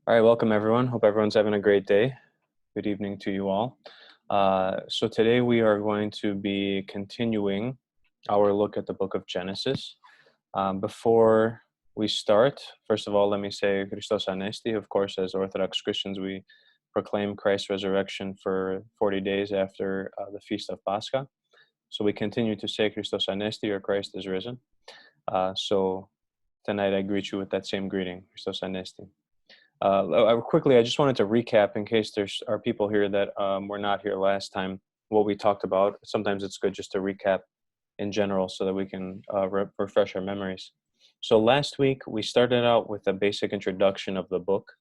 All right, welcome everyone. Hope everyone's having a great day. Good evening to you all. So today we are going to be continuing our look at the book of Genesis. Before we start, first of all, let me say Christos Anesti. Of course, as Orthodox Christians, we proclaim Christ's resurrection for 40 days after the Feast of Pascha. So we continue to say Christos Anesti, or Christ is risen. So tonight I greet you with that same greeting, Christos Anesti. Quickly, I just wanted to recap in case there are people here that were not here last time, what we talked about. Sometimes it's good just to recap in general so that we can refresh our memories. So last week, we started out with a basic introduction of the book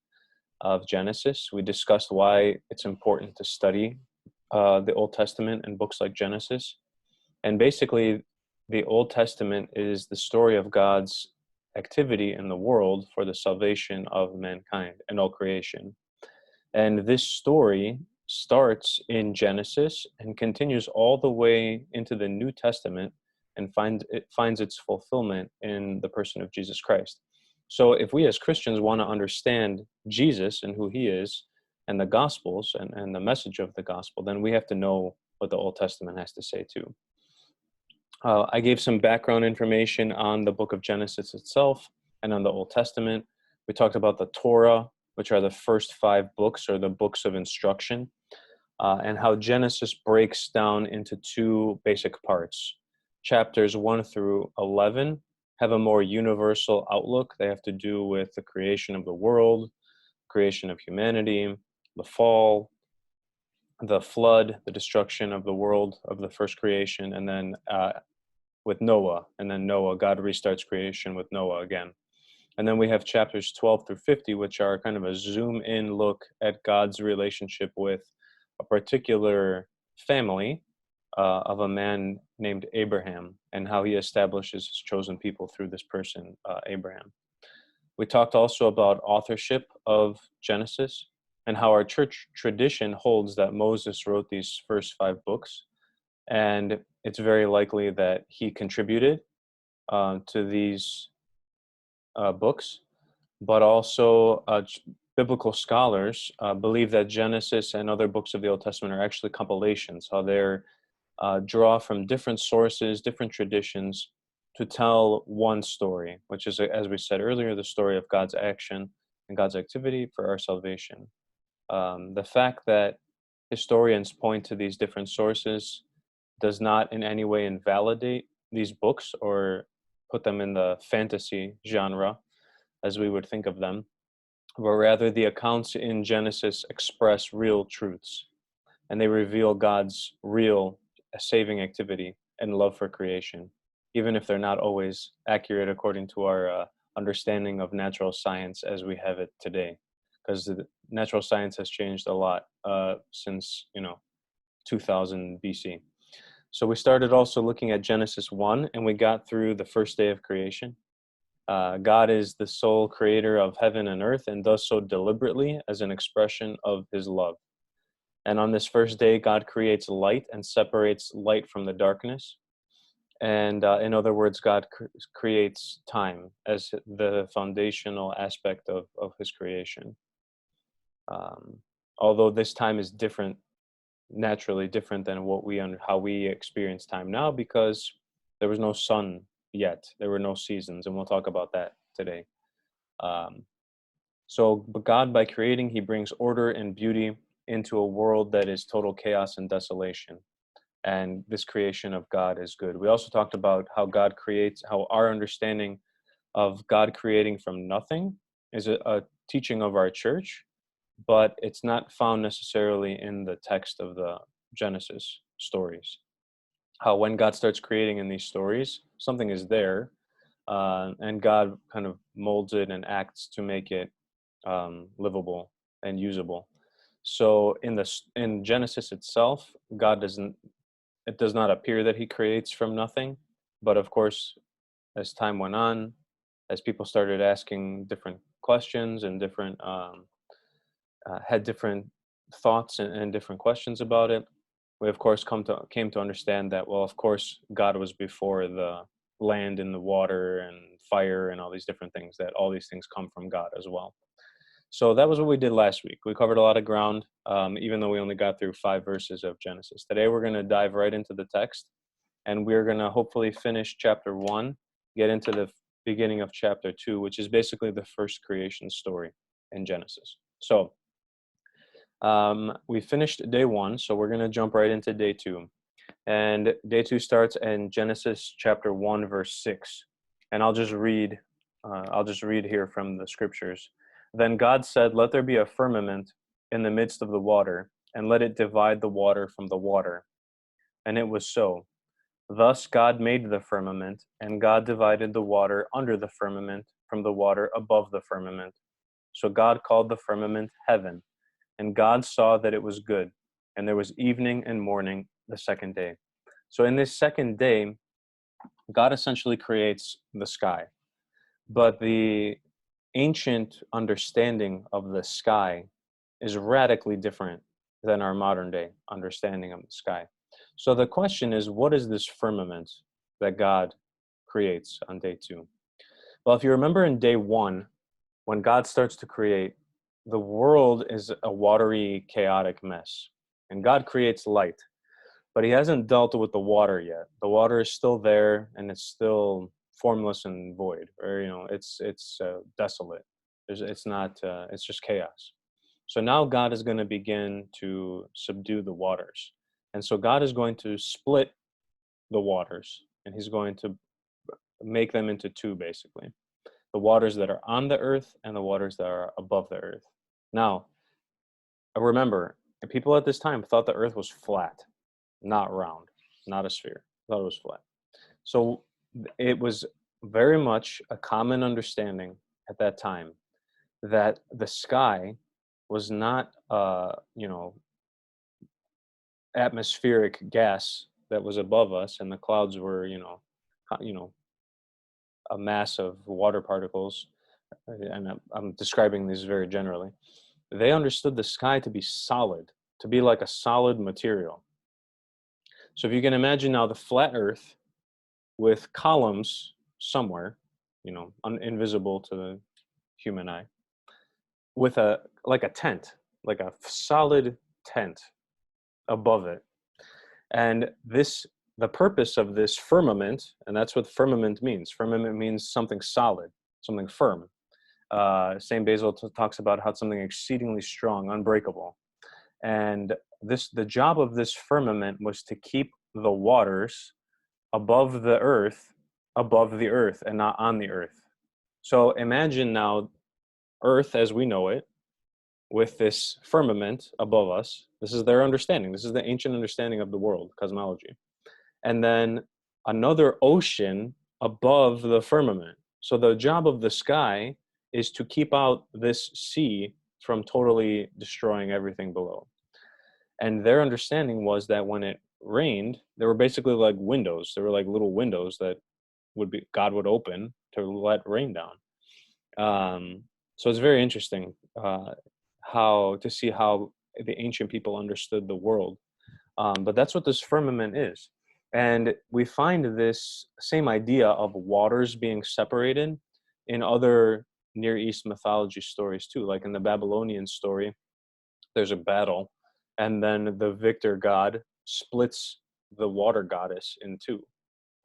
of Genesis. We discussed why it's important to study the Old Testament and books like Genesis. And basically, the Old Testament is the story of God's activity in the world for the salvation of mankind and all creation. And this story starts in Genesis and continues all the way into the New Testament and finds its fulfillment in the person of Jesus Christ. So if we as Christians want to understand Jesus and who he is and the Gospels and the message of the Gospel, then we have to know what the Old Testament has to say too. I gave some background information on the book of Genesis itself and on the Old Testament. We talked about the Torah, which are the first 5 books or the books of instruction, and how Genesis breaks down into 2 basic parts. Chapters 1 through 11 have a more universal outlook. They have to do with the creation of the world, creation of humanity, the fall, the flood, the destruction of the world, of the first creation, and then with Noah, and then Noah, God restarts creation with Noah again. And then we have chapters 12 through 50, which are kind of a zoom in look at God's relationship with a particular family of a man named Abraham and how he establishes his chosen people through this person, Abraham. We talked also about authorship of Genesis and how our church tradition holds that Moses wrote these first 5 books. And it's very likely that he contributed to these books, but also biblical scholars believe that Genesis and other books of the Old Testament are actually compilations, how they're draw from different sources, different traditions to tell one story, which is, as we said earlier, the story of God's action and God's activity for our salvation. The fact that historians point to these different sources does not in any way invalidate these books or put them in the fantasy genre as we would think of them, but rather the accounts in Genesis express real truths and they reveal God's real saving activity and love for creation, even if they're not always accurate according to our understanding of natural science as we have it today, because natural science has changed a lot since 2000 BC. So we started also looking at Genesis 1, and we got through the first day of creation. God is the sole creator of heaven and earth and does so deliberately as an expression of his love. And on this first day, God creates light and separates light from the darkness. And in other words, God creates time as the foundational aspect of his creation. Although this time is different, naturally different than how we experience time now, because there was no sun yet, there were no seasons, and we'll talk about that today. But God, by creating, he brings order and beauty into a world that is total chaos and desolation, and this creation of God is good. We also talked about how God creates, how our understanding of God creating from nothing is a teaching of our church, but it's not found necessarily in the text of the Genesis stories. How when God starts creating in these stories, something is there, and God kind of molds it and acts to make it livable and usable. So in Genesis itself, it does not appear that he creates from nothing, but of course, as time went on, as people started asking different questions and had different thoughts and different questions about it, we of course came to understand that, well, of course, God was before the land and the water and fire and all these different things, that all these things come from God as well. So that was what we did last week. We covered a lot of ground, even though we only got through 5 verses of Genesis. Today we're going to dive right into the text, and we're going to hopefully finish chapter 1, get into the beginning of chapter 2, which is basically the first creation story in Genesis. So we finished day 1, so we're going to jump right into day 2. And day 2 starts in Genesis chapter 1, verse 6. And I'll just read here from the scriptures. Then God said, "Let there be a firmament in the midst of the water, and let it divide the water from the water." And it was so. Thus God made the firmament, and God divided the water under the firmament from the water above the firmament. So God called the firmament heaven. And God saw that it was good. And there was evening and morning the second day. So in this second day, God essentially creates the sky. But the ancient understanding of the sky is radically different than our modern day understanding of the sky. So the question is, what is this firmament that God creates on day 2? Well, if you remember in day 1, when God starts to create, the world is a watery, chaotic mess. And God creates light, but he hasn't dealt with the water yet. The water is still there, and it's still formless and void, or it's desolate. It's not. It's just chaos. So now God is going to begin to subdue the waters, and so God is going to split the waters, and he's going to make them into two, basically: the waters that are on the earth and the waters that are above the earth. Now, remember, people at this time thought the earth was flat, not round, not a sphere. Thought it was flat. So it was very much a common understanding at that time that the sky was not, atmospheric gas that was above us, and the clouds were, you know, a mass of water particles. And I'm describing these very generally. They understood the sky to be solid, to be like a solid material. So if you can imagine now the flat Earth with columns somewhere, invisible to the human eye, with a tent, like a solid tent above it. And the purpose of this firmament, and that's what firmament means. Firmament means something solid, something firm. Saint Basil talks about how it's something exceedingly strong, unbreakable. And the job of this firmament was to keep the waters above the earth, and not on the earth. So imagine now earth as we know it, with this firmament above us. This is their understanding. This is the ancient understanding of the world, cosmology. And then another ocean above the firmament. So the job of the sky is to keep out this sea from totally destroying everything below. And their understanding was that when it rained, there were basically like windows. There were like little windows that God would open to let rain down. So it's very interesting how the ancient people understood the world. But that's what this firmament is. And we find this same idea of waters being separated in other Near East mythology stories too. Like in the Babylonian story, there's a battle, and then the victor god splits the water goddess in two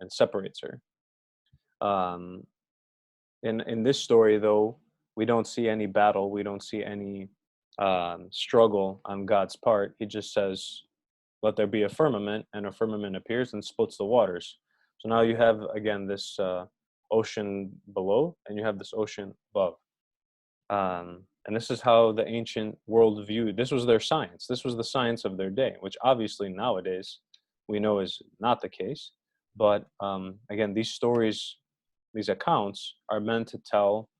and separates her. In this story, though, we don't see any battle. We don't see any struggle on God's part. He just says, "Let there be a firmament," and a firmament appears and splits the waters. So now you have, again, this ocean below, and you have this ocean above. And this is how the ancient world viewed. This was their science. This was the science of their day, which obviously nowadays we know is not the case. But again, these stories, these accounts, are meant to tell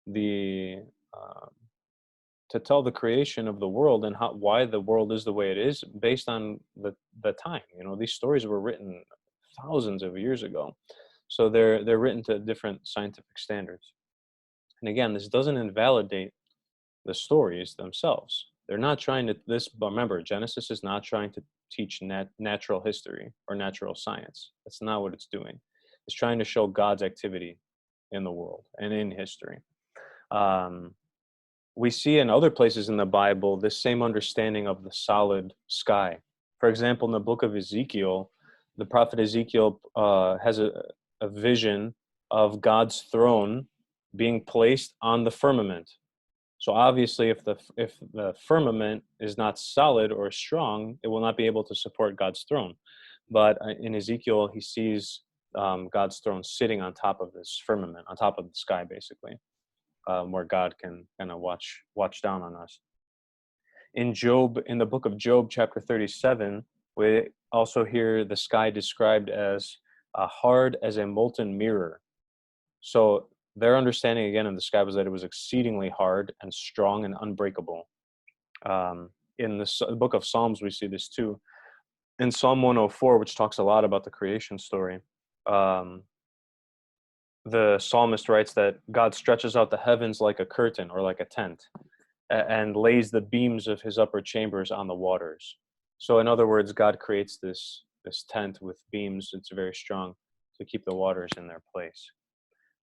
the creation of the world and why the world is the way it is based on the time. These stories were written thousands of years ago, so they're written to different scientific standards. And again, this doesn't invalidate the stories themselves. They're not trying to remember, Genesis is not trying to teach natural history or natural science. That's not what it's doing. It's trying to show God's activity in the world and in history. we see in other places in the Bible this same understanding of the solid sky. For example, in the book of Ezekiel, the prophet Ezekiel has a vision of God's throne being placed on the firmament. So obviously, if the firmament is not solid or strong, it will not be able to support God's throne. But in Ezekiel, he sees God's throne sitting on top of this firmament, on top of the sky, basically, where God can kind of watch down on us. In Job, in the book of Job, chapter 37, we also hear the sky described as hard as a molten mirror. So their understanding again of the sky was that it was exceedingly hard and strong and unbreakable. In the book of Psalms, we see this too. In Psalm 104, which talks a lot about the creation story, the psalmist writes that God stretches out the heavens like a curtain or like a tent, and lays the beams of his upper chambers on the waters. So in other words, God creates this tent with beams. It's very strong to keep the waters in their place.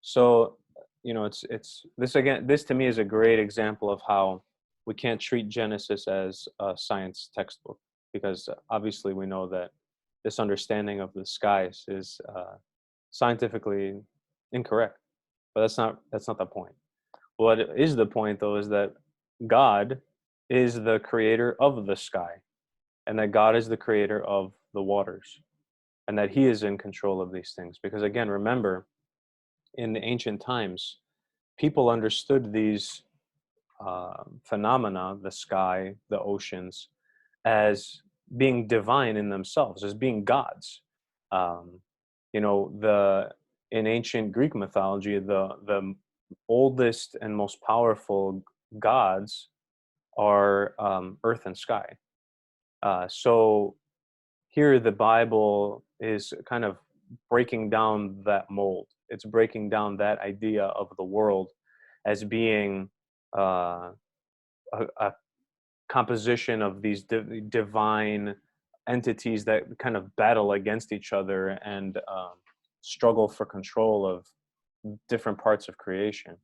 So, it's this to me is a great example of how we can't treat Genesis as a science textbook, because obviously we know that this understanding of the skies is scientifically incorrect. But that's not the point. What is the point, though, is that God is the creator of the sky, and that God is the creator of the waters, and that he is in control of these things. Because again, remember, in the ancient times, people understood these phenomena, the sky, the oceans, as being divine in themselves, as being gods. Um, in ancient Greek mythology, the oldest and most powerful gods are earth and sky. So here the Bible is kind of breaking down that mold. It's breaking down that idea of the world as being a composition of these divine entities that kind of battle against each other and struggle for control of different parts of creation.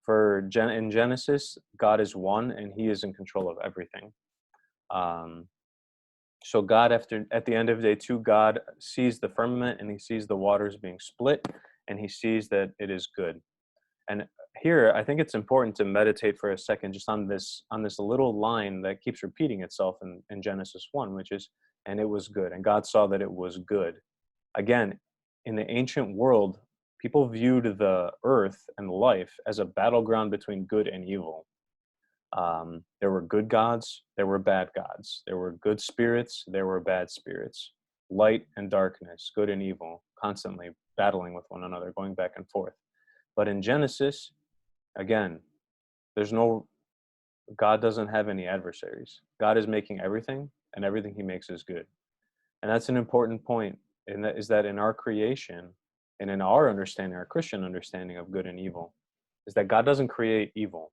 In Genesis, God is one, and he is in control of everything. So God, at the end of day 2, God sees the firmament and he sees the waters being split, and he sees that it is good. And here, I think it's important to meditate for a second just on this little line that keeps repeating itself in Genesis 1, which is, and it was good, and God saw that it was good. Again, in the ancient world, people viewed the earth and life as a battleground between good and evil. There were good gods, there were bad gods. There were good spirits, there were bad spirits. Light and darkness, good and evil, constantly battling with one another, going back and forth. But in Genesis, again, God doesn't have any adversaries. God is making everything, and everything he makes is good. And that's an important point, and that is that in our creation and in our understanding, our Christian understanding of good and evil, is that God doesn't create evil.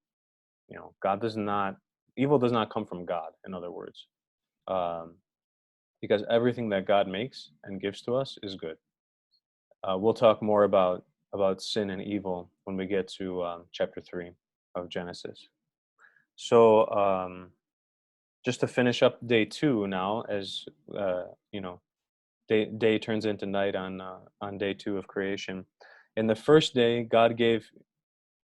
Evil does not come from God, in other words, because everything that God makes and gives to us is good. We'll talk more about sin and evil when we get to chapter 3 of Genesis. So just to finish up day 2 now, as day turns into night on day 2 of creation. In the first day, God gave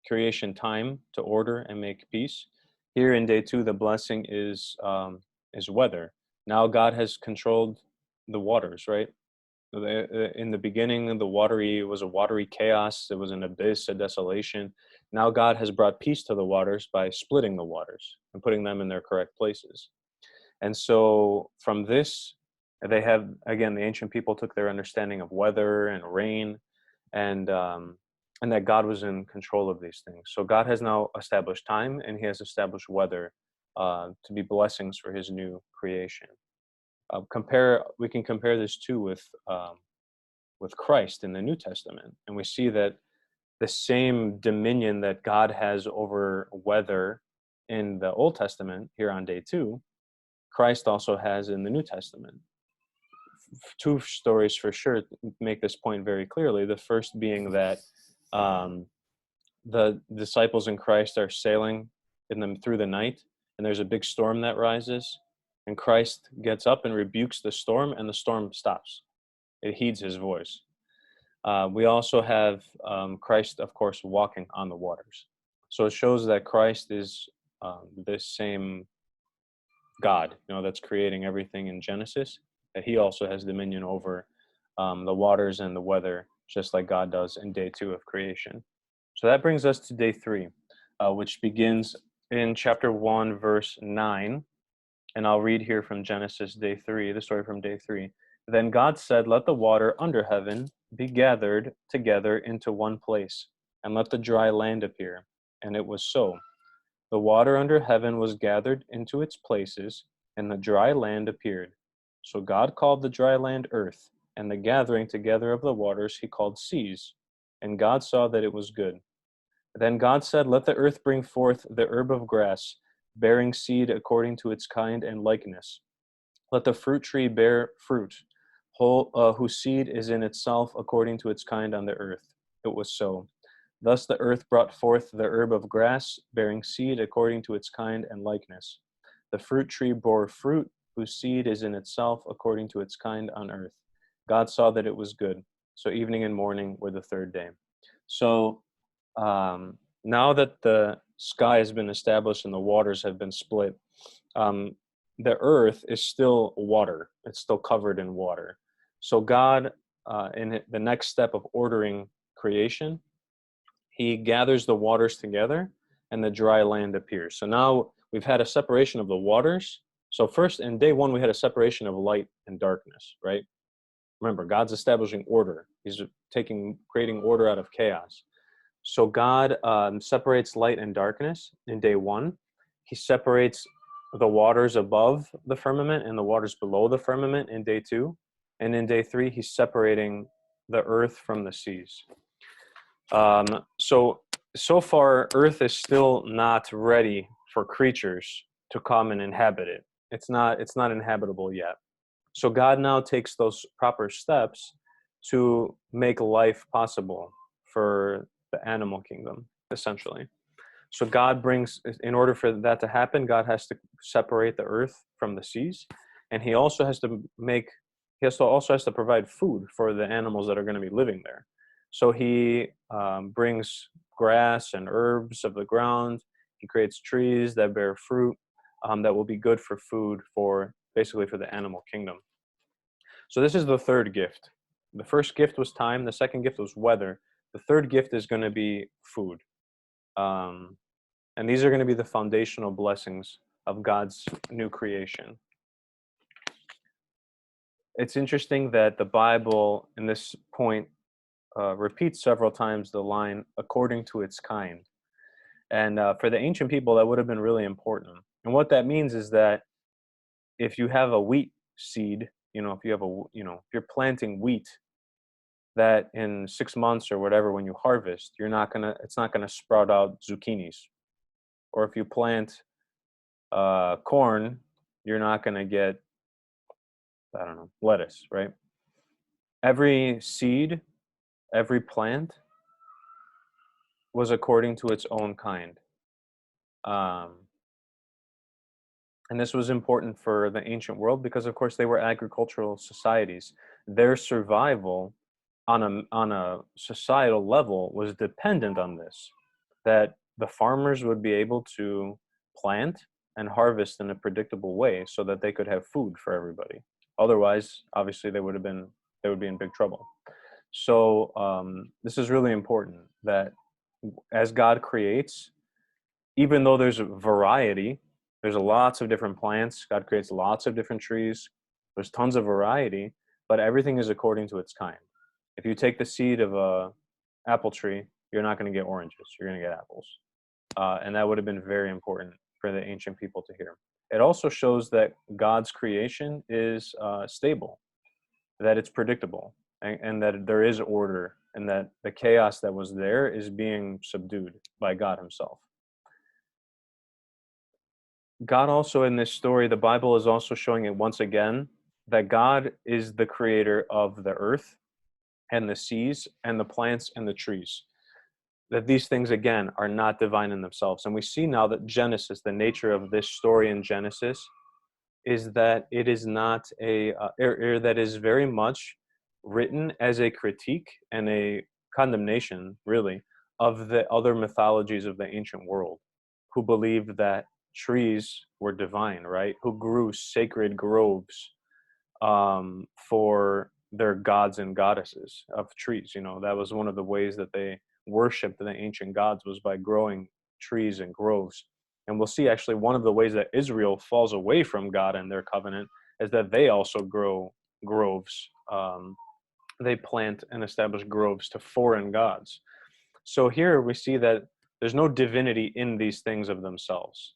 creation time to order and make peace. Here in day 2, the blessing is weather. Now God has controlled the waters, right? In the beginning, it was a watery chaos. It was an abyss, a desolation. Now God has brought peace to the waters by splitting the waters and putting them in their correct places. And so from this, the ancient people took their understanding of weather and rain, and that God was in control of these things. So God has now established time, and he has established weather to be blessings for his new creation. We can compare this too with Christ in the New Testament, and we see that the same dominion that God has over weather in the Old Testament here on day 2, Christ also has in the New Testament. 2 stories for sure make this point very clearly. The first being that the disciples in Christ are sailing through the night, and there's a big storm that rises, and Christ gets up and rebukes the storm, and the storm stops. It heeds his voice. We also have Christ, of course, walking on the waters. So it shows that Christ is this same God, that's creating everything in Genesis, that he also has dominion over the waters and the weather, just like God does in day 2 of creation. So that brings us to day 3, which begins in chapter 1, verse 9. And I'll read here from Genesis day 3, the story from day 3. Then God said, "Let the water under heaven be gathered together into one place, and let the dry land appear." And it was so. The water under heaven was gathered into its places, and the dry land appeared. So God called the dry land earth, and the gathering together of the waters he called seas. And God saw that it was good. Then God said, "Let the earth bring forth the herb of grass, bearing seed according to its kind and likeness. Let the fruit tree bear fruit, whose seed is in itself according to its kind on the earth." It was so. Thus the earth brought forth the herb of grass, bearing seed according to its kind and likeness. The fruit tree bore fruit, whose seed is in itself according to its kind on earth. God saw that it was good. So evening and morning were the third day. So now that the sky has been established and the waters have been split, the earth is still water. It's still covered in water. So God, in the next step of ordering creation, he gathers the waters together and the dry land appears. So now we've had a separation of the waters. So first in day 1, we had a separation of light and darkness, right? Remember, God's establishing order. He's creating order out of chaos. So God separates light and darkness in day 1. He separates the waters above the firmament and the waters below the firmament in day 2. And in day 3, he's separating the earth from the seas. So far, earth is still not ready for creatures to come and inhabit it. It's not inhabitable yet. So God now takes those proper steps to make life possible for the animal kingdom, essentially. So God brings, in order for that to happen, God has to separate the earth from the seas, and he also has to provide food for the animals that are going to be living there. So he brings grass and herbs of the ground. He creates trees that bear fruit that will be good for food basically for the animal kingdom. So this is the third gift. The first gift was time. The second gift was weather. The third gift is going to be food. And these are going to be the foundational blessings of God's new creation. It's interesting that the Bible, in this point, repeats several times the line, according to its kind. And for the ancient people, that would have been really important. And what that means is that if you have a wheat seed, if you're planting wheat, that in 6 months or whatever, when you harvest, it's not gonna sprout out zucchinis. Or if you plant corn, you're not gonna get, lettuce, right? Every seed, every plant was according to its own kind. And this was important for the ancient world because, of course, they were agricultural societies. Their survival on a societal level was dependent on this, that the farmers would be able to plant and harvest in a predictable way so that they could have food for everybody. Otherwise, obviously, they would be in big trouble. So this is really important, that as God creates, even though there's a variety, there's lots of different plants, God creates lots of different trees, there's tons of variety, but everything is according to its kind. If you take the seed of a apple tree, you're not going to get oranges, you're going to get apples. And that would have been very important for the ancient people to hear. It also shows that God's creation is stable, that it's predictable, and that there is order, and that the chaos that was there is being subdued by God himself. God also, in this story, the Bible is also showing it once again, that God is the creator of the earth and the seas and the plants and the trees. that these things, again, are not divine in themselves. And we see now that Genesis, the nature of this story in Genesis, is that it is not that is very much written as a critique and a condemnation, really, of the other mythologies of the ancient world, who believed that trees were divine, right? Who grew sacred groves for their gods and goddesses of trees. You know, that was one of the ways that they worshipped the ancient gods, was by growing trees and groves. And we'll see actually one of the ways that Israel falls away from God and their covenant is that they also grow groves. They plant and establish groves to foreign gods. So here we see that there's no divinity in these things of themselves.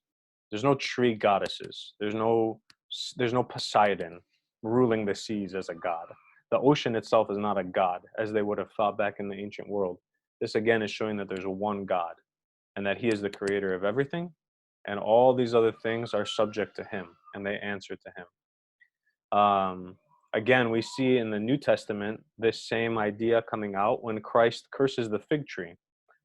There's no tree goddesses. There's no Poseidon ruling the seas as a god. The ocean itself is not a god, as they would have thought back in the ancient world. This again is showing that there's one God, and that he is the creator of everything, and all these other things are subject to him, and they answer to him. Again, we see in the New Testament this same idea coming out when Christ curses the fig tree.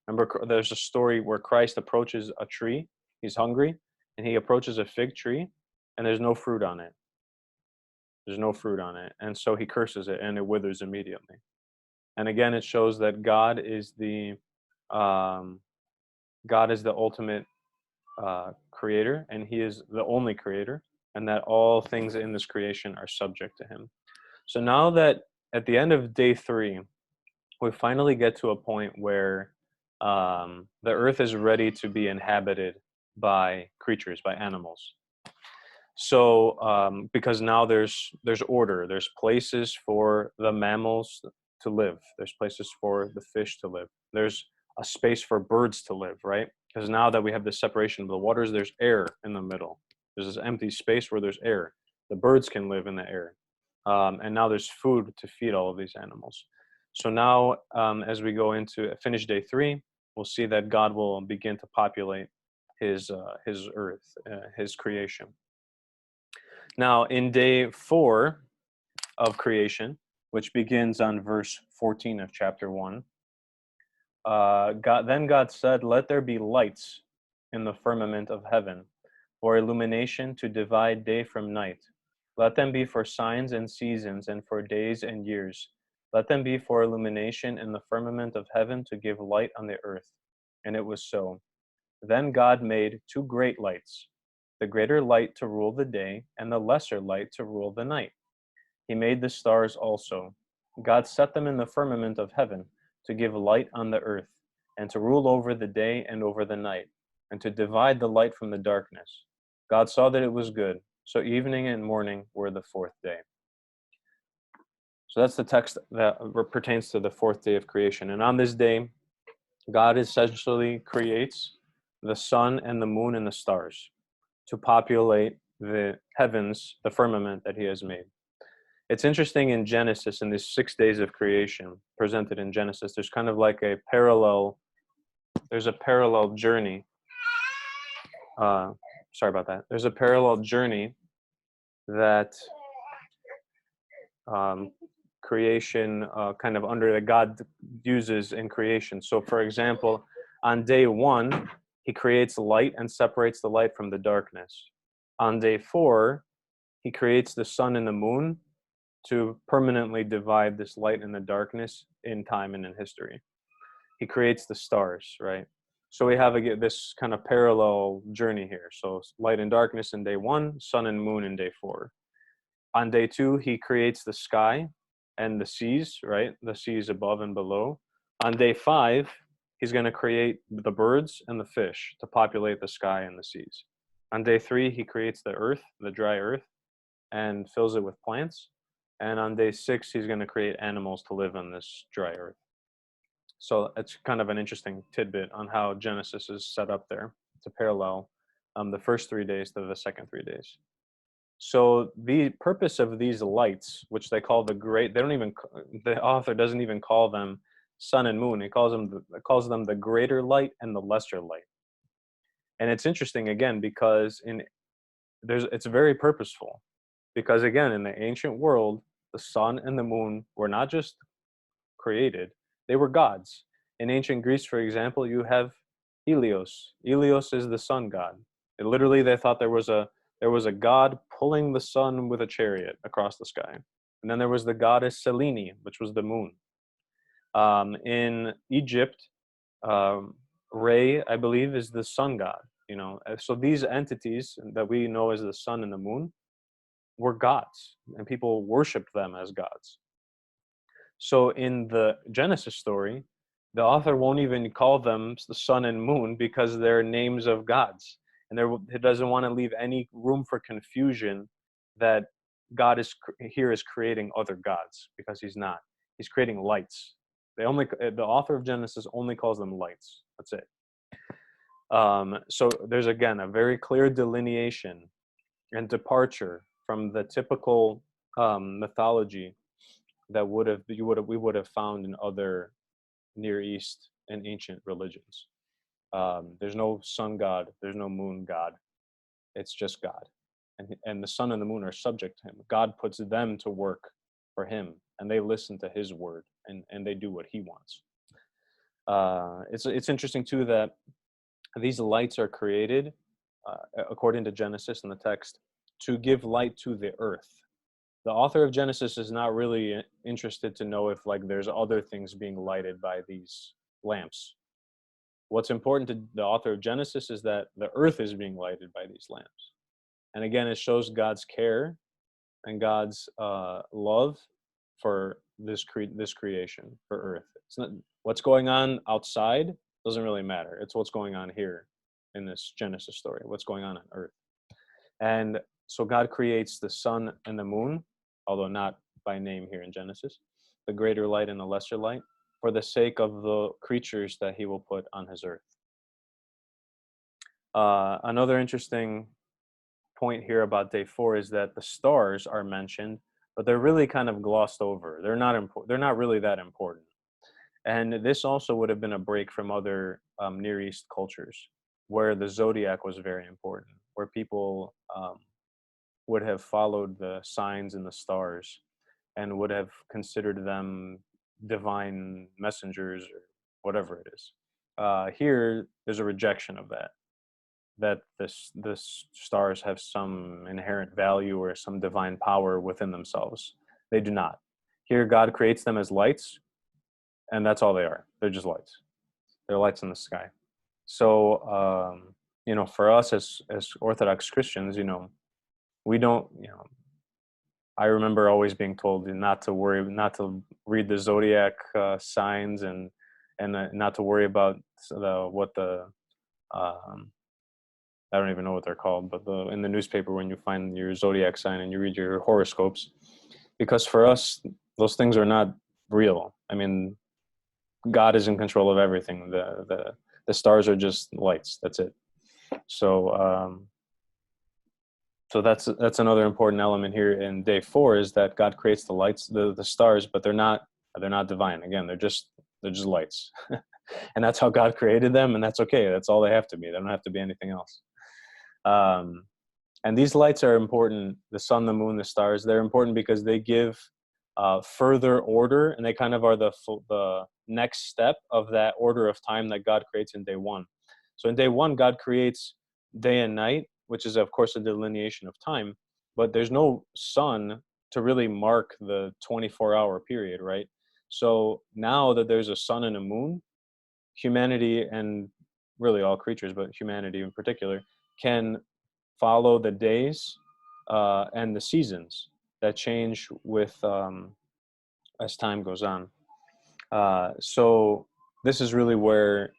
Remember, there's a story where Christ approaches a tree. He's hungry, and he approaches a fig tree, and there's no fruit on it. There's no fruit on it. And so he curses it, and it withers immediately. And again, it shows that God is the ultimate creator, and he is the only creator, and that all things in this creation are subject to him. So now that at the end of day 3, we finally get to a point where the earth is ready to be inhabited by creatures, by animals. So because now there's order, there's places for the mammals to live, there's places for the fish to live, there's a space for birds to live, right? Because now that we have this separation of the waters, there's air in the middle. There's this empty space where there's air. The birds can live in the air. And now there's food to feed all of these animals. So now, as we go into finish day 3, we'll see that God will begin to populate his earth, his creation. Now, in day 4 of creation, which begins on verse 14 of chapter 1, God said, "Let there be lights in the firmament of heaven, for illumination to divide day from night. Let them be for signs and seasons, and for days and years. Let them be for illumination in the firmament of heaven to give light on the earth." And it was so. Then God made 2 great lights, the greater light to rule the day, and the lesser light to rule the night. He made the stars also. God set them in the firmament of heaven to give light on the earth, and to rule over the day and over the night, and to divide the light from the darkness. God saw that it was good. So evening and morning were the 4th day. So that's the text that pertains to the 4th day of creation. And on this day, God essentially creates the sun and the moon and the stars to populate the heavens, the firmament that he has made. It's interesting in Genesis, in these 6 days of creation presented in Genesis, there's kind of like a parallel journey. Sorry about that. There's a parallel journey that creation kind of under that God uses in creation. So for example, on day 1, he creates light and separates the light from the darkness. On day 4, he creates the sun and the moon to permanently divide this light and the darkness in time and in history. He creates the stars, right? So we have this kind of parallel journey here. So light and darkness in day 1, sun and moon in day 4. On day 2, he creates the sky and the seas, right? The seas above and below. On day 5, he's going to create the birds and the fish to populate the sky and the seas. On day 3, he creates the earth, the dry earth, and fills it with plants. And on day 6, he's going to create animals to live on this dry earth. So it's kind of an interesting tidbit on how Genesis is set up there to parallel the first 3 days to the second 3 days. So the purpose of these lights, which they call the author doesn't even call them sun and moon. He calls them the greater light and the lesser light. And it's interesting again because it's very purposeful. Because again, in the ancient world, the sun and the moon were not just created, they were gods. In ancient Greece, for example, you have Helios. Helios is the sun god. Literally, they thought there was a god pulling the sun with a chariot across the sky. And then there was the goddess Selene, which was the moon. In Egypt, um, Re, I believe, is the sun god. So these entities that we know as the sun and the moon were gods, and people worshipped them as gods. So in the Genesis story, the author won't even call them the sun and moon because they're names of gods, and it doesn't want to leave any room for confusion that God is creating other gods, because he's not. He's creating lights. The author of Genesis only calls them lights. That's it. So there's again a very clear delineation and departure from the typical mythology that we would have found in other Near East and ancient religions. There's no sun god, there's no moon god. It's just God, and the sun and the moon are subject to him. God puts them to work for him, and they listen to his word, and they do what he wants. It's interesting too that these lights are created, according to Genesis in the text, to give light to the earth. The author of Genesis is not really interested to know if there's other things being lighted by these lamps. What's important to the author of Genesis is that the earth is being lighted by these lamps. And again, it shows God's care and God's love for this creation, for earth. It's not what's going on outside doesn't really matter. It's what's going on here in this Genesis story, what's going on earth. And so God creates the sun and the moon, although not by name here in Genesis, the greater light and the lesser light, for the sake of the creatures that he will put on his earth. Another interesting point here about day 4 is that the stars are mentioned, but they're really kind of glossed over. They're not really that important. And this also would have been a break from other Near East cultures, where the zodiac was very important, where people would have followed the signs in the stars and would have considered them divine messengers or whatever it is. Here, there's a rejection of that the stars have some inherent value or some divine power within themselves. They do not. Here, God creates them as lights, and that's all they are. They're just lights. They're lights in the sky. So, for us as Orthodox Christians, we don't, I remember always being told not to worry, not to read the zodiac signs, and not to worry about I don't even know what they're called, but in the newspaper when you find your zodiac sign and you read your horoscopes, because for us those things are not real. I mean, God is in control of everything. The stars are just lights. That's it. So so that's another important element here in day 4, is that God creates the lights, the stars, but they're not divine. Again, they're just lights. And that's how God created them, and that's okay. That's all they have to be. They don't have to be anything else. And these lights are important. The sun, the moon, the stars, they're important because they give further order, and they kind of are the next step of that order of time that God creates in day 1. So in day 1, God creates day and night, which is of course a delineation of time, but there's no sun to really mark the 24-hour period, right? So now that there's a sun and a moon, humanity, and really all creatures, but humanity in particular, can follow the days and the seasons that change with as time goes on. So this is really where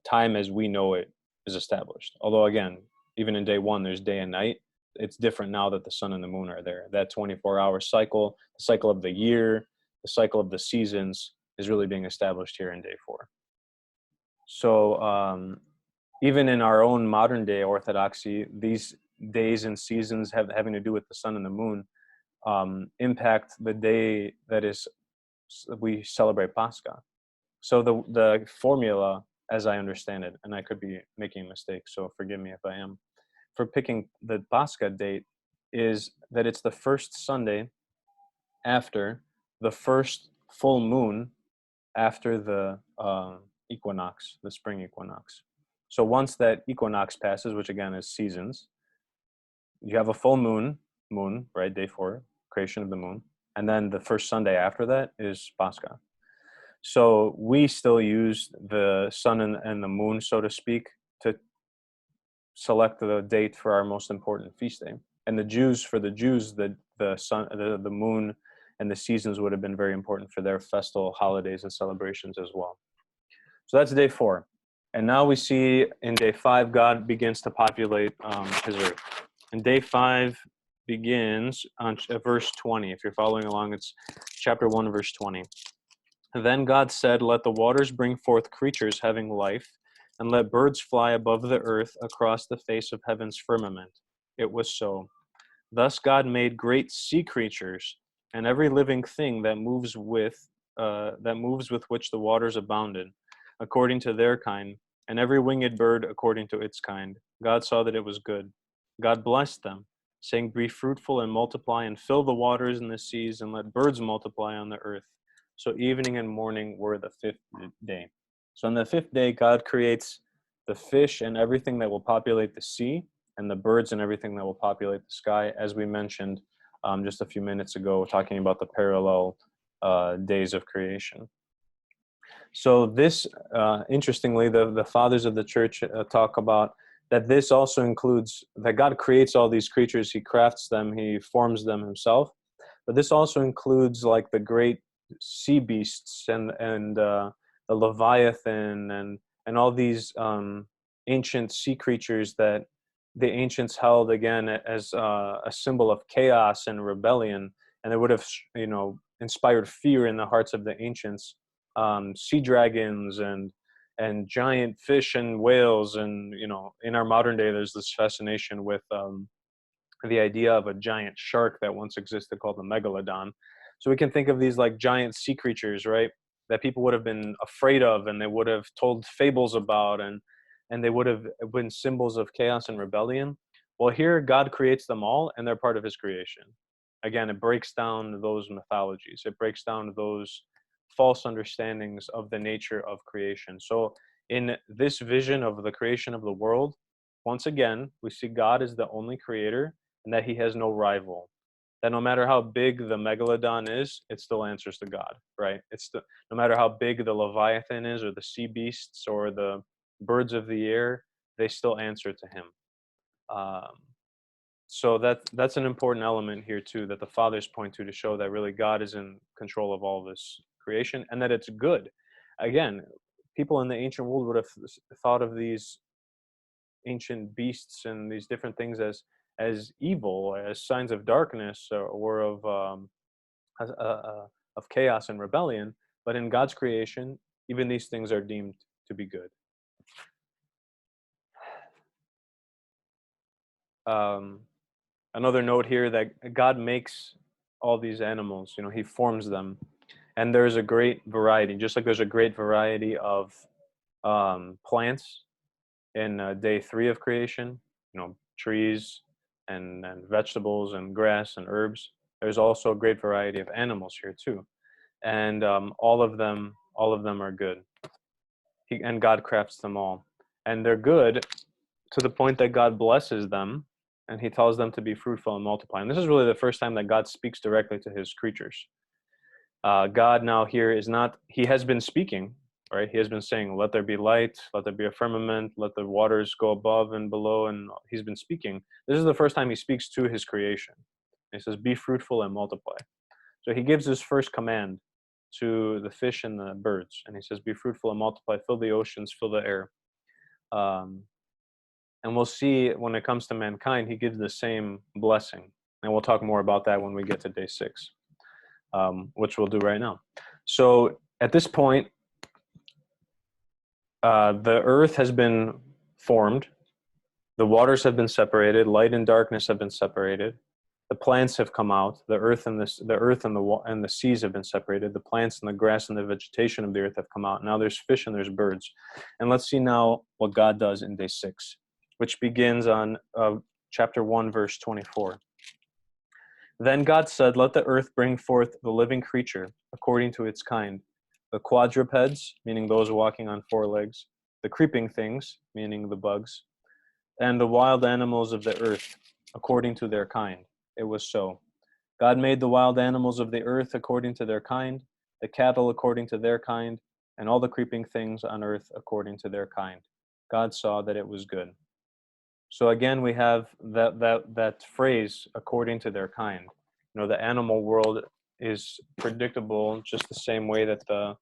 time as we know it is established. Although again, even in day 1, there's day and night. It's different now that the sun and the moon are there. That 24-hour cycle, the cycle of the year, the cycle of the seasons is really being established here in day 4. So even in our own modern day orthodoxy, these days and seasons having to do with the sun and the moon impact the day that we celebrate Pascha. So the formula, as I understand it, and I could be making a mistake, so forgive me if I am, for picking the Pascha date is that it's the first Sunday after the first full moon after the equinox, the spring equinox. So once that equinox passes, which again is seasons, you have a full moon, right? Day 4, creation of the moon. And then the first Sunday after that is Pascha. So we still use the sun and the moon, so to speak, to select the date for our most important feast day. And for the Jews, the sun, the moon, and the seasons would have been very important for their festal holidays and celebrations as well. So that's day 4. And now we see in day 5, God begins to populate his earth. And day 5 begins on verse 20. If you're following along, it's chapter 1, verse 20. Then God said, "Let the waters bring forth creatures having life, and let birds fly above the earth across the face of heaven's firmament." It was so. Thus God made great sea creatures, and every living thing that moves with which the waters abounded, according to their kind, and every winged bird according to its kind. God saw that it was good. God blessed them, saying, "Be fruitful and multiply, and fill the waters and the seas, and let birds multiply on the earth." So evening and morning were the 5th day. So on the 5th day, God creates the fish and everything that will populate the sea, and the birds and everything that will populate the sky, as we mentioned just a few minutes ago, talking about the parallel days of creation. So this, interestingly, the fathers of the church talk about that this also includes that God creates all these creatures, he crafts them, he forms them himself, but this also includes like the great sea beasts and the Leviathan and all these ancient sea creatures that the ancients held again as a symbol of chaos and rebellion, and they would have inspired fear in the hearts of the ancients. Sea dragons and giant fish and whales, and in our modern day there's this fascination with the idea of a giant shark that once existed called the megalodon. So we can think of these like giant sea creatures, right, that people would have been afraid of, and they would have told fables about, and they would have been symbols of chaos and rebellion. Well, here God creates them all, and they're part of his creation. Again, it breaks down those mythologies. It breaks down those false understandings of the nature of creation. So in this vision of the creation of the world, once again, we see God as the only creator, and that he has no rival. That no matter how big the megalodon is, it still answers to God, right? No matter how big the Leviathan is, or the sea beasts, or the birds of the air, they still answer to him. So that's an important element here too, that the fathers point to show that really God is in control of all this creation, and that it's good. Again, people in the ancient world would have thought of these ancient beasts and these different things as evil, as signs of darkness, or of chaos and rebellion. But in God's creation, even these things are deemed to be good. Another note here that God makes all these animals, he forms them, and there's a great variety, just like there's a great variety of plants in day 3 of creation, trees and vegetables and grass and herbs. There's also a great variety of animals here too, and all of them are good. And God crafts them all, and they're good to the point that God blesses them, and he tells them to be fruitful and multiply. And this is really the first time that God speaks directly to his creatures. God now here is not, he has been speaking, right? He has been saying, "Let there be light, let there be a firmament, let the waters go above and below," and he's been speaking. This is the first time he speaks to his creation. He says, "Be fruitful and multiply." So he gives his first command to the fish and the birds, and he says, "Be fruitful and multiply, fill the oceans, fill the air." And we'll see when it comes to mankind, he gives the same blessing. And we'll talk more about that when we get to day 6, which we'll do right now. So at this point, the earth has been formed. The waters have been separated. Light and darkness have been separated. The plants have come out. The earth and the seas have been separated. The plants and the grass and the vegetation of the earth have come out. Now there's fish and there's birds. And let's see now what God does in day 6, which begins on chapter 1, verse 24. Then God said, "Let the earth bring forth the living creature according to its kind, the quadrupeds, meaning those walking on four legs, the creeping things, meaning the bugs, and the wild animals of the earth, according to their kind. It was so. God made the wild animals of the earth according to their kind, the cattle according to their kind, and all the creeping things on earth according to their kind. God saw that it was good. So again, we have that phrase, according to their kind. You know, the animal world is predictable just the same way that the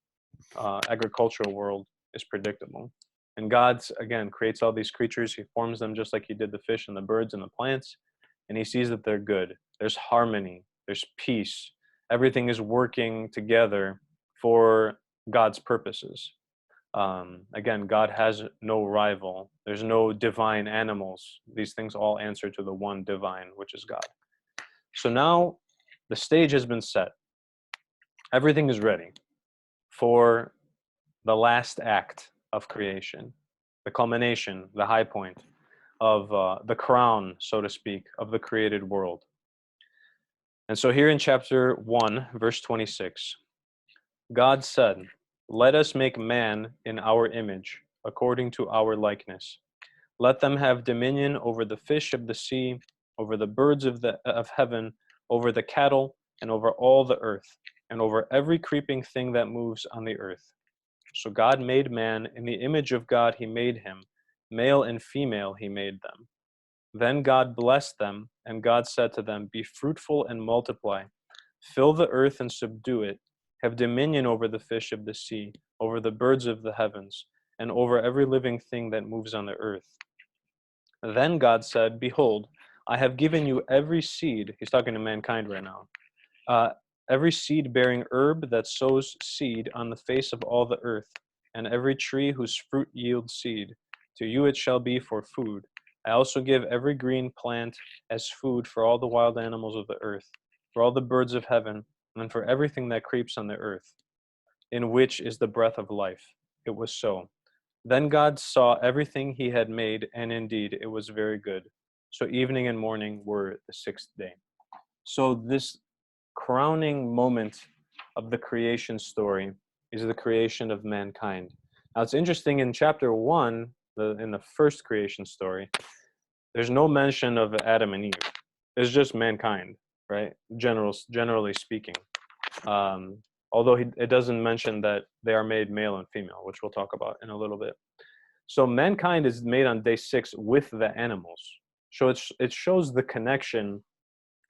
agricultural world is predictable. And God, again, creates all these creatures. He forms them just like he did the fish and the birds and the plants. And he sees that they're good. There's harmony. There's peace. Everything is working together for God's purposes. Again, God has no rival. There's no divine animals. These things all answer to the one divine, which is God. So now the stage has been set. Everything is ready for the last act of creation, the culmination, the high point of the crown, so to speak, of the created world. And so here in chapter 1, verse 26, God said, "Let us make man in our image, according to our likeness. Let them have dominion over the fish of the sea, over the birds of heaven, over the cattle, and over all the earth, and over every creeping thing that moves on the earth." So God made man, in the image of God he made him, male and female he made them. Then God blessed them, and God said to them, "Be fruitful and multiply, fill the earth and subdue it, have dominion over the fish of the sea, over the birds of the heavens, and over every living thing that moves on the earth." Then God said, "Behold, I have given you every seed," he's talking to mankind right now, uh, "every seed-bearing herb that sows seed on the face of all the earth, and every tree whose fruit yields seed. To you it shall be for food. I also give every green plant as food for all the wild animals of the earth, for all the birds of heaven, and for everything that creeps on the earth, in which is the breath of life." It was so. Then God saw everything he had made, and indeed it was very good. So evening and morning were the sixth day. So this crowning moment of the creation story is the creation of mankind. Now it's interesting, in chapter 1, in the first creation story, there's no mention of Adam and Eve. It's just mankind, right? Generally speaking. Although it doesn't mention that they are made male and female, which we'll talk about in a little bit. So mankind is made on day 6 with the animals. So it shows the connection,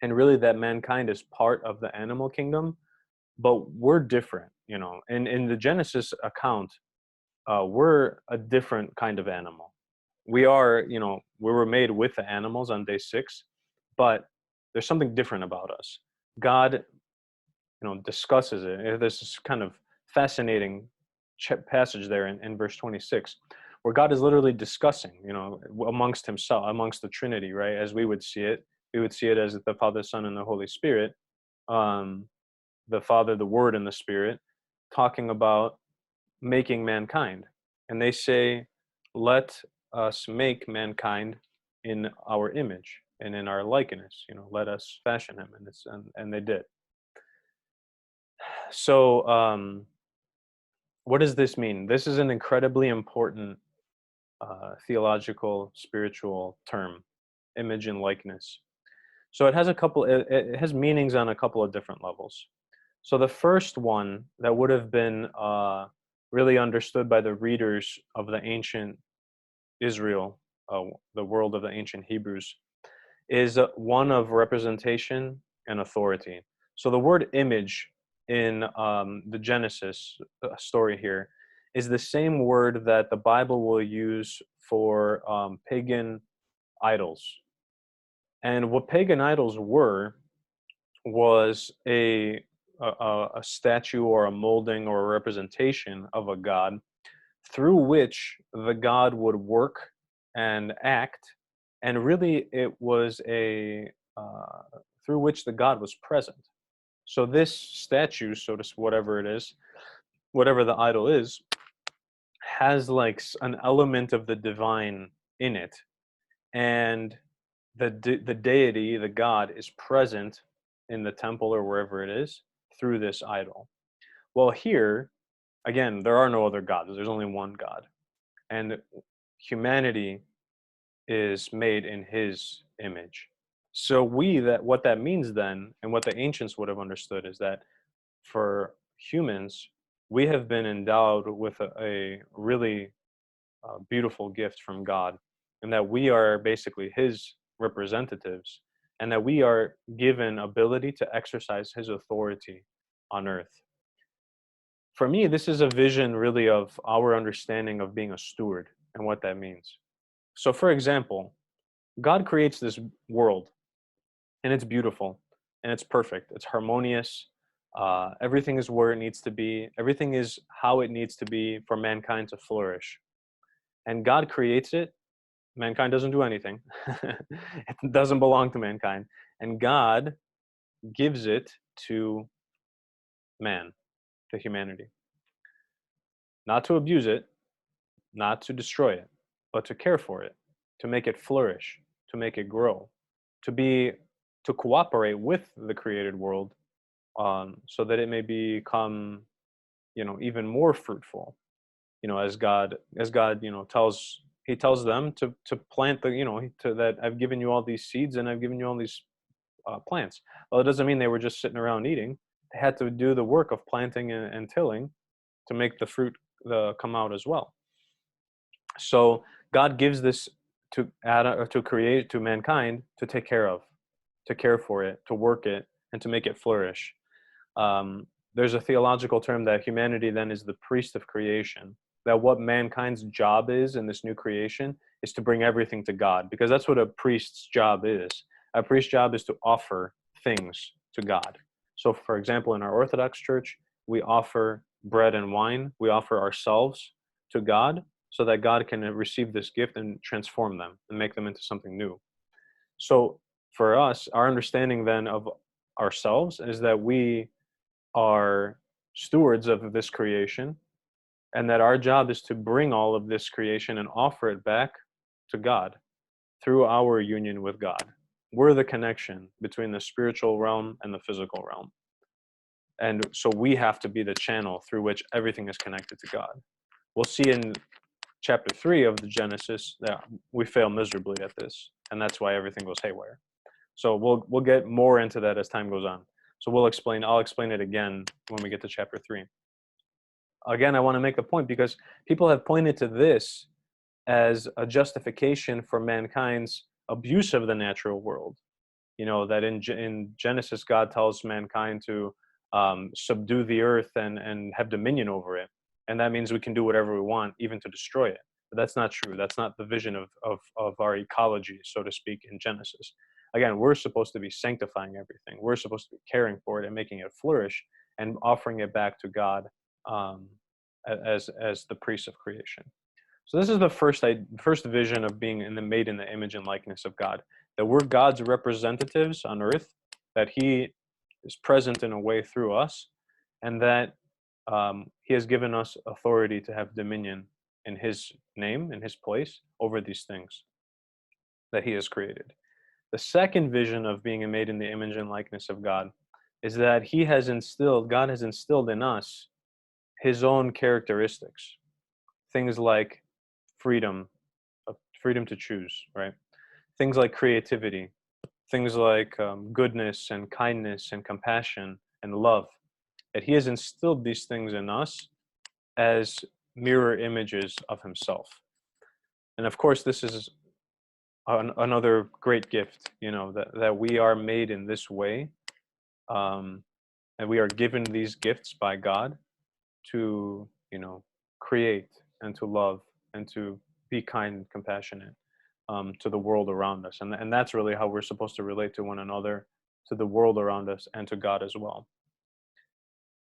and really that mankind is part of the animal kingdom, but we're different, you know. And in the Genesis account, we're a different kind of animal. We are, you know, we were made with the animals on day 6, but there's something different about us. God, you know, discusses it. There's this kind of fascinating passage there in verse 26, where God is literally discussing, you know, amongst himself, amongst the Trinity, right? As we would see it, as the Father, Son, and the Holy Spirit, the Father, the Word, and the Spirit, talking about making mankind. And they say, "Let us make mankind in our image and in our likeness. You know, let us fashion him." And they did. So, what does this mean? This is an incredibly important theological, spiritual term, image and likeness. So it has it has meanings on a couple of different levels. So the first one that would have been really understood by the readers of the ancient Israel, the world of the ancient Hebrews, is one of representation and authority. So the word image in the Genesis story here is the same word that the Bible will use for pagan idols. And what pagan idols was a statue or a molding or a representation of a god, through which the god would work and act, and really it was through which the god was present. So this statue, whatever it is, whatever the idol is, has like an element of the divine in it, and the deity, the god, is present in the temple or wherever it is through this idol. Well, here again, there are no other gods. There's only one God. And humanity is made in his image. So what that means then, and what the ancients would have understood, is that for humans, we have been endowed with a really beautiful gift from God, and that we are basically his representatives, and that we are given ability to exercise his authority on earth. For me, this is a vision really of our understanding of being a steward and what that means. So, for example, God creates this world, and it's beautiful, and it's perfect, it's harmonious. Everything is where it needs to be, everything is how it needs to be for mankind to flourish. And God creates it. Mankind doesn't do anything. It doesn't belong to mankind. And God gives it to man, to humanity. Not to abuse it, not to destroy it, but to care for it, to make it flourish, to make it grow, to be to cooperate with the created world, so that it may become, even more fruitful. As God, tells he tells them to plant that I've given you all these seeds and I've given you all these plants. Well, it doesn't mean they were just sitting around eating. They had to do the work of planting and tilling to make the fruit come out as well. So God gives this to Adam, or to create, to mankind, to take care of, to care for it, to work it, and to make it flourish. There's a theological term that humanity then is the priest of creation. That what mankind's job is in this new creation is to bring everything to God, because that's what a priest's job is. A priest's job is to offer things to God. So, for example, in our Orthodox Church, we offer bread and wine. We offer ourselves to God so that God can receive this gift and transform them and make them into something new. So, for us, our understanding then of ourselves is that we are stewards of this creation, and that our job is to bring all of this creation and offer it back to God through our union with God. We're the connection between the spiritual realm and the physical realm. And so we have to be the channel through which everything is connected to God. We'll see in chapter 3 of the Genesis that we fail miserably at this, and that's why everything goes haywire. So we'll get more into that as time goes on. So I'll explain it again when we get to chapter 3. Again, I want to make the point because people have pointed to this as a justification for mankind's abuse of the natural world. That in Genesis, God tells mankind to subdue the earth and have dominion over it. And that means we can do whatever we want, even to destroy it. But that's not true. That's not the vision of our ecology, so to speak, in Genesis. Again, we're supposed to be sanctifying everything. We're supposed to be caring for it and making it flourish and offering it back to God, um, as the priest of creation. So this is the first vision of being made in the image and likeness of God, that we're God's representatives on earth, that he is present in a way through us, and that he has given us authority to have dominion in his name, in his place, over these things that he has created. The second vision of being made in the image and likeness of God is that God has instilled in us his own characteristics, things like freedom, freedom to choose, right? Things like creativity, things like goodness and kindness and compassion and love. That he has instilled these things in us as mirror images of himself. And of course, this is another great gift, that we are made in this way, and we are given these gifts by God to, create and to love and to be kind and compassionate, to the world around us. And that's really how we're supposed to relate to one another, to the world around us, and to God as well.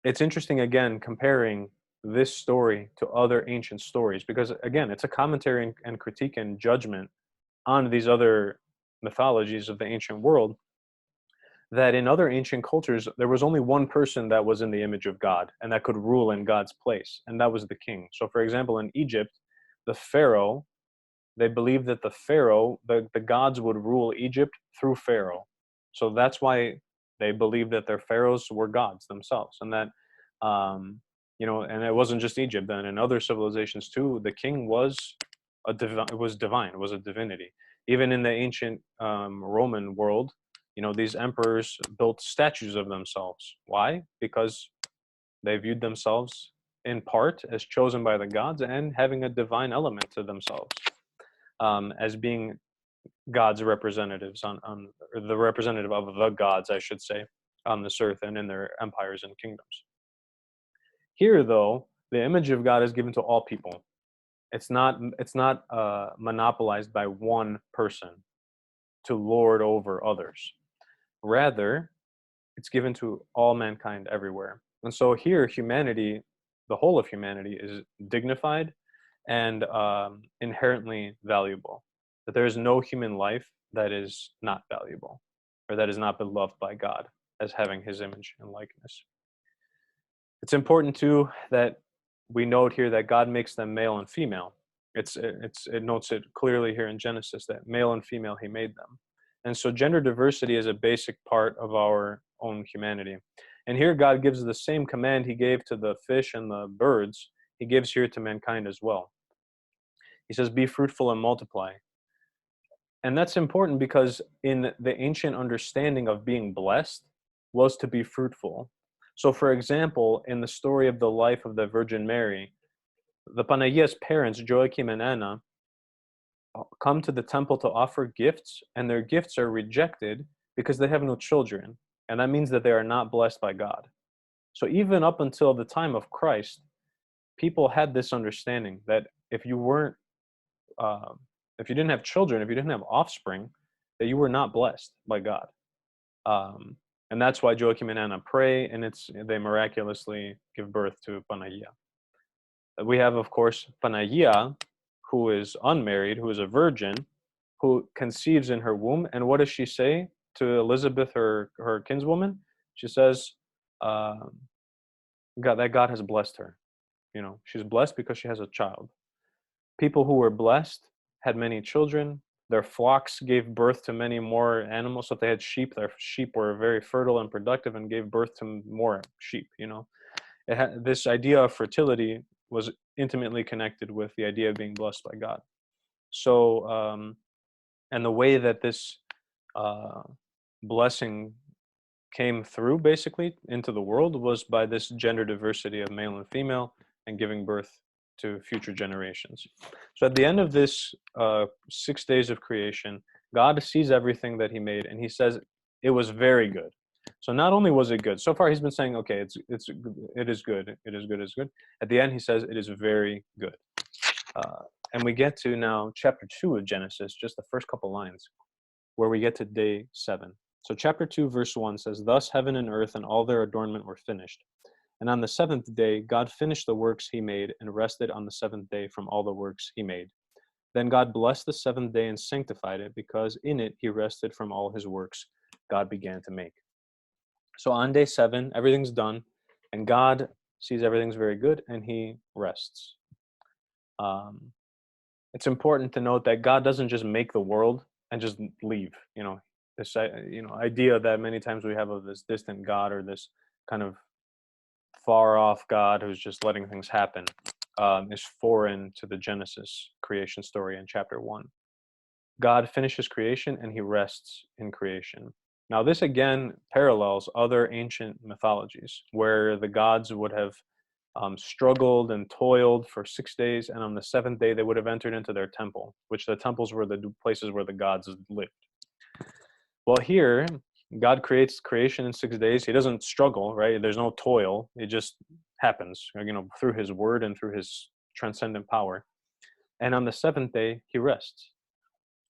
It's interesting, again, comparing this story to other ancient stories, because, again, it's a commentary and critique and judgment on these other mythologies of the ancient world, that in other ancient cultures, there was only one person that was in the image of God and that could rule in God's place, and that was the king. So, for example, in Egypt, the Pharaoh, they believed that the gods would rule Egypt through Pharaoh. So that's why they believed that their pharaohs were gods themselves, and that And it wasn't just Egypt then. In other civilizations too, the king was was divine, was a divinity. Even in the ancient Roman world, these emperors built statues of themselves. Why? Because they viewed themselves in part as chosen by the gods and having a divine element to themselves, as being God's representatives or the representative of the gods, I should say, on this earth and in their empires and kingdoms. Here, though, the image of God is given to all people. It's not monopolized by one person to lord over others. Rather, it's given to all mankind everywhere. And so here, humanity, the whole of humanity, is dignified and inherently valuable. That there is no human life that is not valuable or that is not beloved by God as having his image and likeness. It's important too that we note here that God makes them male and female. It notes it clearly here in Genesis that male and female he made them. And so gender diversity is a basic part of our own humanity. And here God gives the same command he gave to the fish and the birds, he gives here to mankind as well. He says, be fruitful and multiply. And that's important because in the ancient understanding of being blessed was to be fruitful. So, for example, in the story of the life of the Virgin Mary, the Panagia's parents, Joachim and Anna, come to the temple to offer gifts, and their gifts are rejected because they have no children. And that means that they are not blessed by God. So, even up until the time of Christ, people had this understanding that if you weren't if you didn't have children, if you didn't have offspring, that you were not blessed by God. And that's why Joachim and Anna pray, and they miraculously give birth to Panagia. We have, of course, Panagia, who is unmarried, who is a virgin, who conceives in her womb. And what does she say to Elizabeth, her kinswoman? She says, God, that God has blessed her. She's blessed because she has a child. People who were blessed had many children. Their flocks gave birth to many more animals. So if they had sheep, their sheep were very fertile and productive and gave birth to more sheep. This idea of fertility was intimately connected with the idea of being blessed by God. So, and the way that this blessing came through basically into the world was by this gender diversity of male and female and giving birth to future generations. So at the end of this 6 days of creation, God sees everything that he made and he says it was very good. So not only was it good, so far he's been saying, okay, it is good, it is good, it is good. At the end he says it is very good. And we get to now chapter 2 of Genesis, just the first couple lines, where we get to day 7. So chapter 2 verse 1 says, thus heaven and earth and all their adornment were finished. And on the 7th day, God finished the works he made and rested on the 7th day from all the works he made. Then God blessed the 7th day and sanctified it, because in it he rested from all his works God began to make. So on day 7, everything's done, and God sees everything's very good, and he rests. It's important to note that God doesn't just make the world and just leave. This idea that many times we have of this distant God or this kind of far off God who's just letting things happen is foreign to the Genesis creation story in chapter 1. God finishes creation and he rests in creation. Now this again parallels other ancient mythologies where the gods would have struggled and toiled for 6 days, and on the 7th day they would have entered into their temple, which the temples were the places where the gods lived. Well, here God creates creation in 6 days. He doesn't struggle, right? There's no toil. It just happens, through his word and through his transcendent power. And on the 7th day, he rests.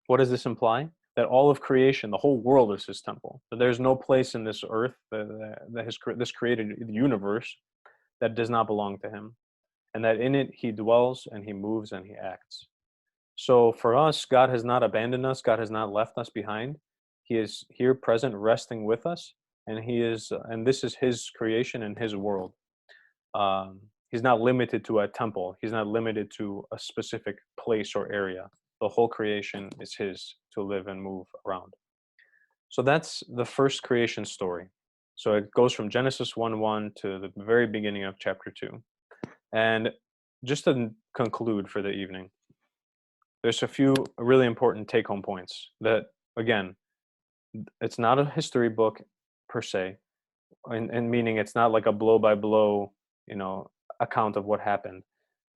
What does this imply? That all of creation, the whole world is his temple. That there's no place in this earth, this created universe, that does not belong to him. And that in it he dwells and he moves and he acts. So for us, God has not abandoned us. God has not left us behind. He is here present, resting with us, and and this is his creation and his world. He's not limited to a temple. He's not limited to a specific place or area. The whole creation is his to live and move around. So that's the first creation story. So it goes from Genesis 1:1 to the very beginning of chapter 2. And just to conclude for the evening, there's a few really important take-home points that, again, it's not a history book per se, and meaning it's not like a blow-by-blow, account of what happened.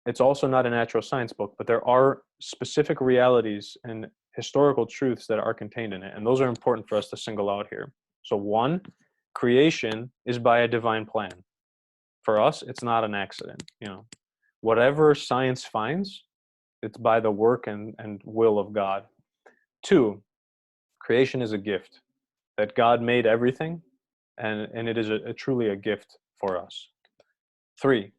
It's also not a natural science book, but there are specific realities and historical truths that are contained in it, and those are important for us to single out here. So one, creation is by a divine plan. For us, it's not an accident. Whatever science finds, it's by the work and will of God. Two, creation is a gift, that God made everything, and it is truly a gift for us. Three,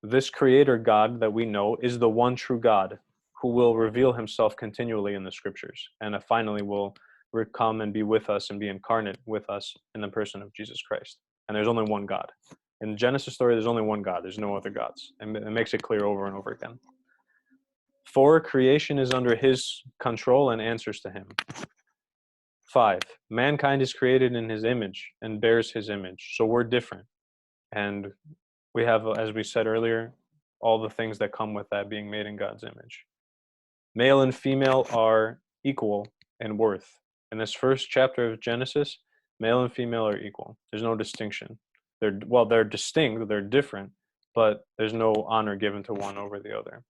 this creator God that we know is the one true God who will reveal himself continually in the scriptures, and finally will come and be with us and be incarnate with us in the person of Jesus Christ. And there's only one God. In the Genesis story, there's only one God. There's no other gods. And it makes it clear over and over again. Four, creation is under his control and answers to him. Five, mankind is created in his image and bears his image. So we're different. And we have, as we said earlier, all the things that come with that, being made in God's image. Male and female are equal in worth. In this first chapter of Genesis, male and female are equal. There's no distinction. They're distinct, they're different, but there's no honor given to one over the other.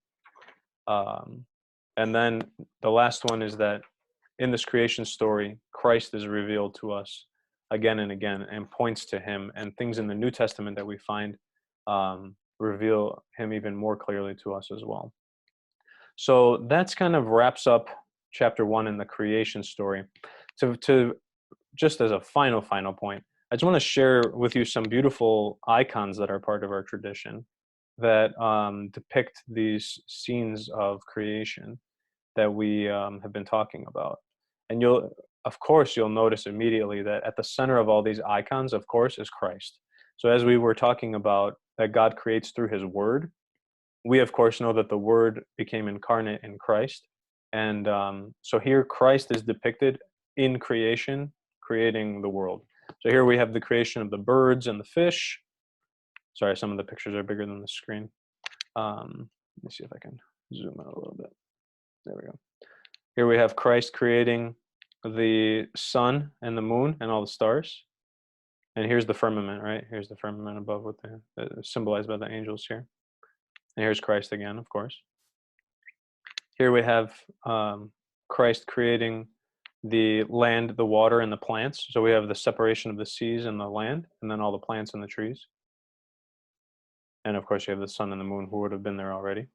And then the last one is that in this creation story, Christ is revealed to us again and again and points to him, and things in the New Testament that we find reveal him even more clearly to us as well. So that's kind of wraps up chapter 1 in the creation story. To just as a final point, I just want to share with you some beautiful icons that are part of our tradition that depict these scenes of creation that we have been talking about. And you'll notice immediately that at the center of all these icons, of course, is Christ. So as we were talking about that God creates through his word, we of course know that the word became incarnate in Christ. And so here Christ is depicted in creation, creating the world. So here we have the creation of the birds and the fish. Sorry, some of the pictures are bigger than the screen. Let me see if I can zoom out a little bit. There we go. Here we have Christ creating the sun and the moon and all the stars. And here's the firmament, right? Here's the firmament above with symbolized by the angels here. And here's Christ again, of course. Here we have Christ creating the land, the water, and the plants. So we have the separation of the seas and the land, and then all the plants and the trees. And of course, you have the sun and the moon who would have been there already.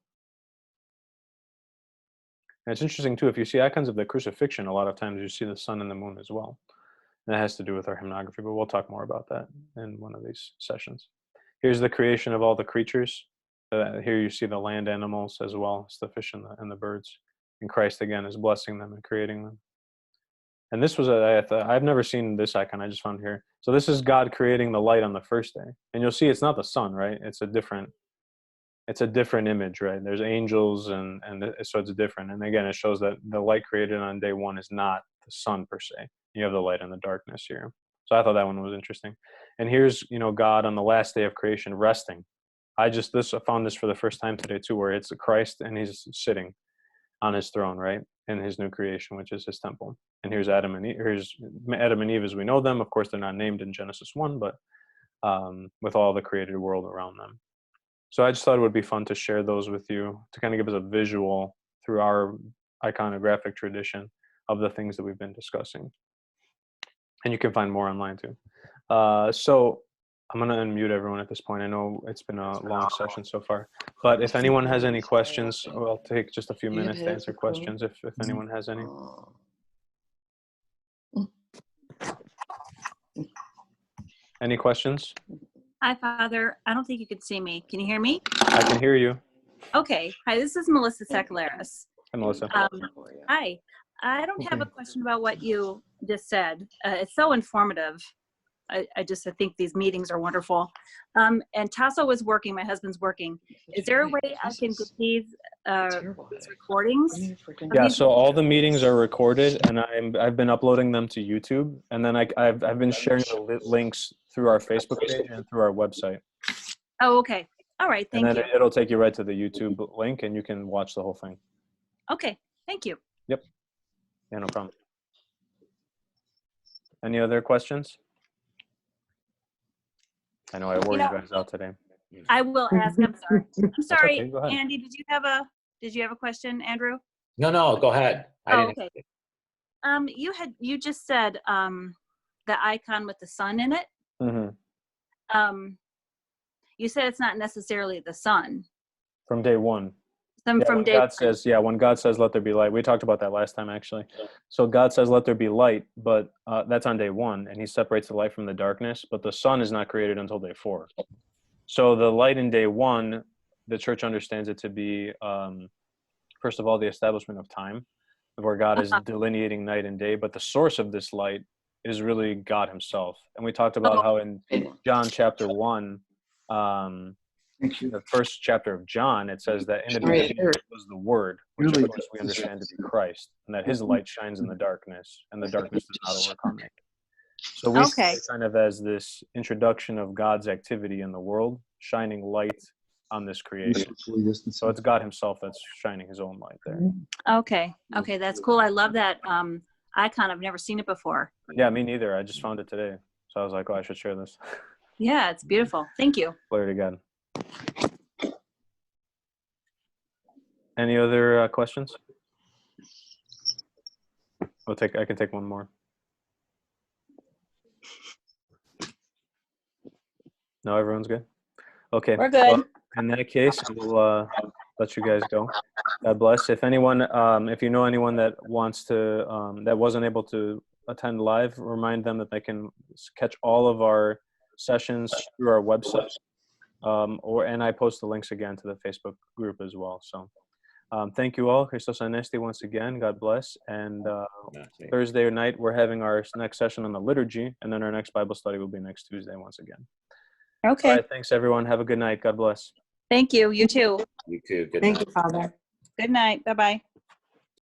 And it's interesting too, if you see icons of the crucifixion, a lot of times you see the sun and the moon as well. And that has to do with our hymnography, but we'll talk more about that in one of these sessions. Here's the creation of all the creatures. Here you see the land animals as well as the fish and the birds. And Christ again is blessing them and creating them. And this was I've never seen this icon, I just found here. So this is God creating the light on the first day. And you'll see it's not the sun, right? It's a different image, right? There's angels and so it's different. And again, it shows that the light created on day one is not the sun per se. You have the light and the darkness here. So I thought that one was interesting. And here's, God on the last day of creation resting. I found this for the first time today too, where it's Christ and he's sitting on his throne, right? In his new creation, which is his temple. And here's Adam and Eve as we know them. Of course, they're not named in Genesis 1, but with all the created world around them. So I just thought it would be fun to share those with you to kind of give us a visual through our iconographic tradition of the things that we've been discussing. And you can find more online too. So I'm going to unmute everyone at this point. I know it's been a long session so far, but if anyone has any questions, I'll take just a few minutes to answer questions if anyone has any. Any questions? Hi, Father. I don't think you can see me. Can you hear me? I can hear you. Okay. Hi, this is Melissa Secularis. Hi, Melissa. Hi. I don't have a question about what you just said. It's so informative. I think these meetings are wonderful. And Tasso is working. My husband's working. Is there a way I can get these recordings? Yeah. So all the meetings are recorded, and I've been uploading them to YouTube, and then I've been sharing the links through our Facebook page and through our website. Oh, okay. All right, And thank then you. it'll take you right to the YouTube link, and you can watch the whole thing. Okay, thank you. Yeah, no problem. Any other questions? I know I wore you guys out today. I will ask. I'm sorry. I'm sorry, okay, go ahead. Andy. Did you have a question, Andrew? No, go ahead. Oh, okay. You just said the icon with the sun in it. Mm-hmm. You said it's not necessarily the sun. From day one. From when day God says, when God says, let there be light. We talked about that last time, actually. So God says, let there be light, but that's on day one, and he separates the light from the darkness, but the sun is not created until day 4. So the light in day 1, the church understands it to be, first of all, the establishment of time, where God is delineating night and day, but the source of this light is really God himself. And we talked about how in John chapter 1, the first chapter of John, it says that in the beginning was the Word, which of course we understand to be Christ, and that his light shines in the darkness, and the darkness does not overcome it. So we see it kind of as this introduction of God's activity in the world, shining light on this creation. So it's God himself that's shining his own light there. Okay, that's cool. I love that icon. I've never seen it before. Yeah, me neither. I just found it today. So I was like, oh, I should share this. Yeah, it's beautiful. Thank you. Glory to God. Any other questions? I can take one more. No, everyone's good? Okay. We're good. Well, in that case, we'll let you guys go. God bless. If anyone, if you know anyone that wants to, that wasn't able to attend live, remind them that they can catch all of our sessions through our website. And I post the links again to the Facebook group as well. So thank you all. Christos Anesti once again. God bless. And Thursday night, we're having our next session on the liturgy, and then our next Bible study will be next Tuesday once again. Okay. All right, thanks, everyone. Have a good night. God bless. Thank you. You too. You too. Good Thank night. you, Father. Good night. Bye-bye.